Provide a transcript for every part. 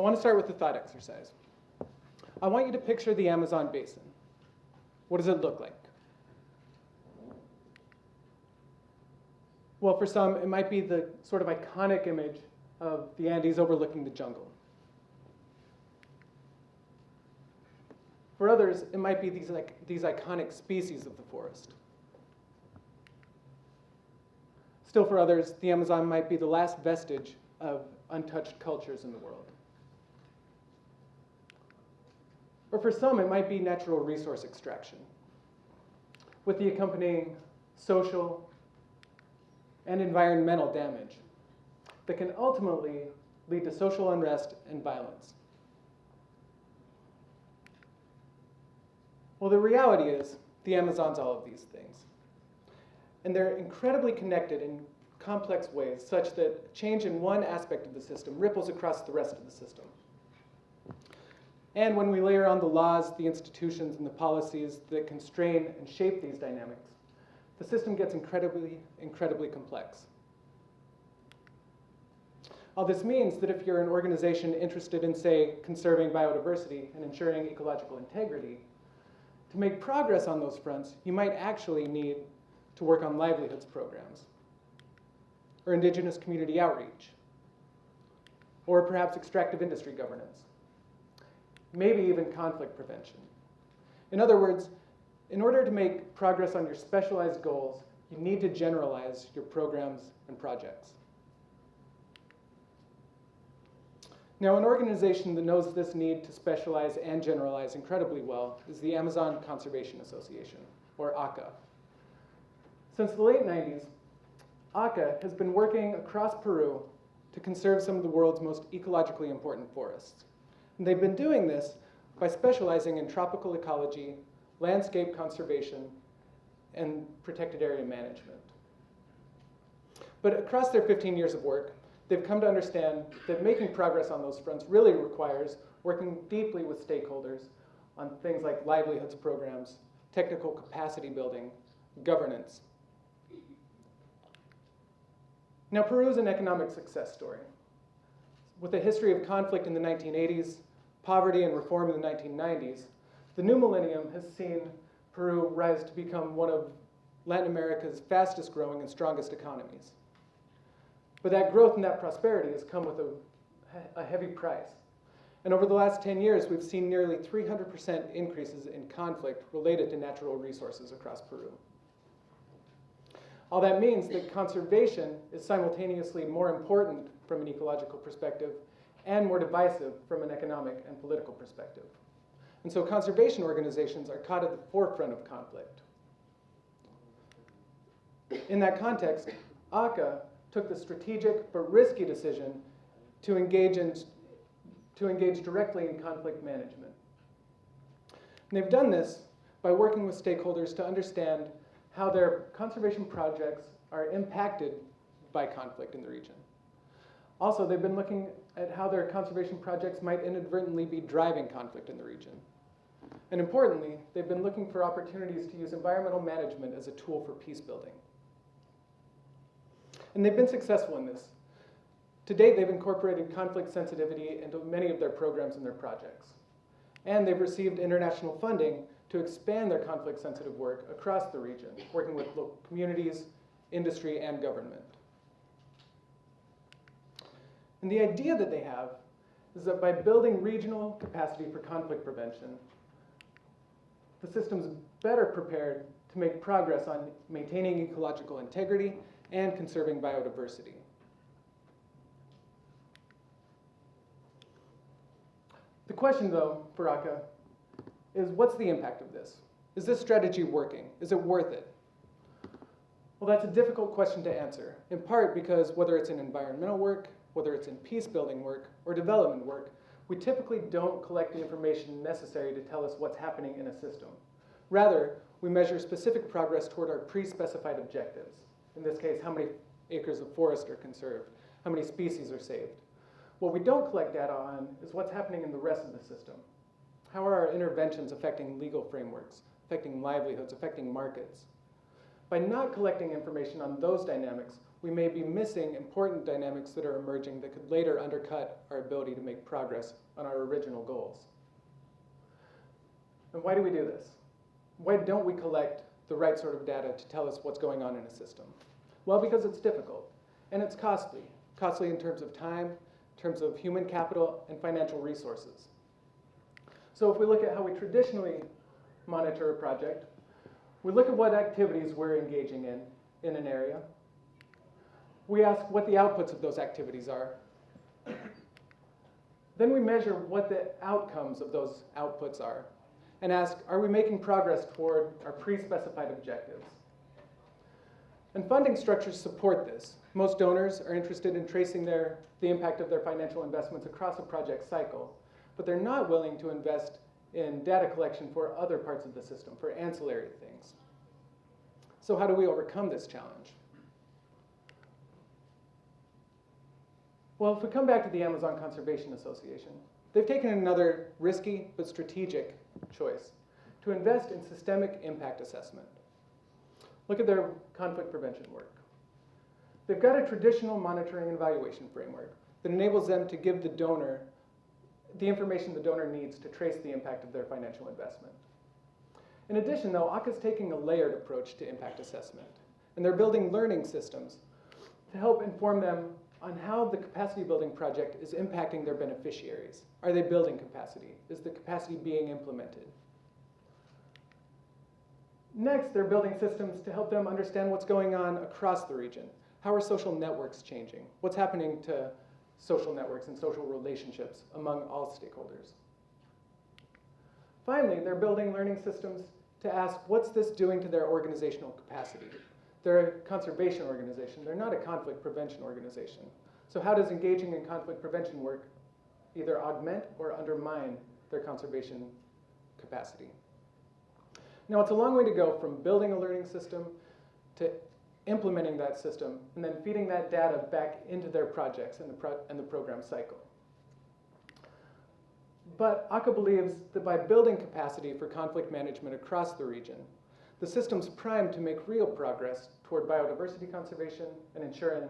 want to start with the thought exercise. I want you to picture the Amazon basin. What does it look like? Well, for some, it might be the sort of iconic image of the Andes overlooking the jungle. For others, it might be these iconic species of the forest. Still for others, the Amazon might be the last vestige of untouched cultures in the world. Or for some, it might be natural resource extraction, with the accompanying social and environmental damage that can ultimately lead to social unrest and violence. Well, the reality is the Amazon's all of these things. And they're incredibly connected in complex ways such that change in one aspect of the system ripples across the rest of the system. And when we layer on the laws, the institutions, and the policies that constrain and shape these dynamics, the system gets incredibly, incredibly complex. All this means that if you're an organization interested in, say, conserving biodiversity and ensuring ecological integrity, to make progress on those fronts, you might actually need to work on livelihoods programs, or indigenous community outreach, or perhaps extractive industry governance, maybe even conflict prevention. In other words, in order to make progress on your specialized goals, you need to generalize your programs and projects. Now, an organization that knows this need to specialize and generalize incredibly well is the Amazon Conservation Association, or ACA. Since the late 90s, ACA has been working across Peru to conserve some of the world's most ecologically important forests. And they've been doing this by specializing in tropical ecology, landscape conservation, and protected area management. But across their 15 years of work, they've come to understand that making progress on those fronts really requires working deeply with stakeholders on things like livelihoods programs, technical capacity building, governance. Now, Peru is an economic success story. With a history of conflict in the 1980s, poverty and reform in the 1990s, the new millennium has seen Peru rise to become one of Latin America's fastest growing and strongest economies. But that growth and that prosperity has come with a heavy price. And over the last 10 years, we've seen nearly 300% increases in conflict related to natural resources across Peru. All that means that conservation is simultaneously more important from an ecological perspective and more divisive from an economic and political perspective. And so conservation organizations are caught at the forefront of conflict. In that context, ACA took the strategic but risky decision to engage directly in conflict management. And they've done this by working with stakeholders to understand how their conservation projects are impacted by conflict in the region. Also, they've been looking at how their conservation projects might inadvertently be driving conflict in the region. And importantly, they've been looking for opportunities to use environmental management as a tool for peace building. And they've been successful in this. To date, they've incorporated conflict sensitivity into many of their programs and their projects. And they've received international funding to expand their conflict-sensitive work across the region, working with local communities, industry, and government. And the idea that they have is that by building regional capacity for conflict prevention, the system's better prepared to make progress on maintaining ecological integrity and conserving biodiversity. The question, though, for ACA is what's the impact of this? Is this strategy working? Is it worth it? Well, that's a difficult question to answer, in part because whether it's in environmental work, whether it's in peace-building work, or development work, we typically don't collect the information necessary to tell us what's happening in a system. Rather, we measure specific progress toward our pre-specified objectives. In this case, how many acres of forest are conserved, how many species are saved. What we don't collect data on is what's happening in the rest of the system. How are our interventions affecting legal frameworks, affecting livelihoods, affecting markets? By not collecting information on those dynamics, we may be missing important dynamics that are emerging that could later undercut our ability to make progress on our original goals. And why do we do this? Why don't we collect the right sort of data to tell us what's going on in a system? Well, because it's difficult, and it's costly. Costly in terms of time, in terms of human capital, and financial resources. So if we look at how we traditionally monitor a project, we look at what activities we're engaging in an area. We ask what the outputs of those activities are. Then we measure what the outcomes of those outputs are and ask, are we making progress toward our pre-specified objectives? And funding structures support this. Most donors are interested in tracing the impact of their financial investments across a project cycle, but they're not willing to invest in data collection for other parts of the system, for ancillary things. So how do we overcome this challenge? Well, if we come back to the Amazon Conservation Association, they've taken another risky but strategic choice to invest in systemic impact assessment. Look at their conflict prevention work. They've got a traditional monitoring and evaluation framework that enables them to give the donor the information the donor needs to trace the impact of their financial investment. In addition, though, ACA's taking a layered approach to impact assessment, and they're building learning systems to help inform them on how the capacity building project is impacting their beneficiaries. Are they building capacity? Is the capacity being implemented? Next, they're building systems to help them understand what's going on across the region. How are social networks changing? What's happening to social networks and social relationships among all stakeholders? Finally, they're building learning systems to ask, what's this doing to their organizational capacity? They're a conservation organization. They're not a conflict prevention organization. So how does engaging in conflict prevention work either augment or undermine their conservation capacity? Now, it's a long way to go from building a learning system to implementing that system and then feeding that data back into their projects and the program cycle. But ACA believes that by building capacity for conflict management across the region, the system's primed to make real progress toward biodiversity conservation and ensuring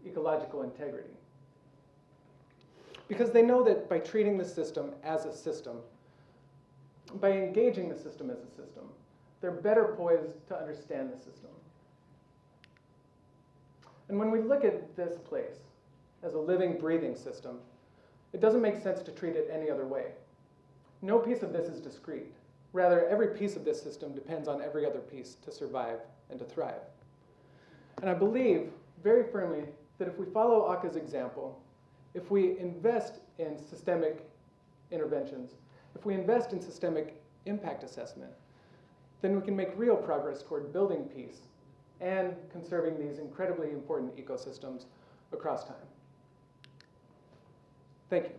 ecological integrity. Because they know that by treating the system as a system, by engaging the system as a system, they're better poised to understand the system. And when we look at this place as a living, breathing system, it doesn't make sense to treat it any other way. No piece of this is discrete. Rather, every piece of this system depends on every other piece to survive and to thrive. And I believe very firmly that if we follow ACA's example, if we invest in systemic interventions, if we invest in systemic impact assessment, then we can make real progress toward building peace and conserving these incredibly important ecosystems across time. Thank you.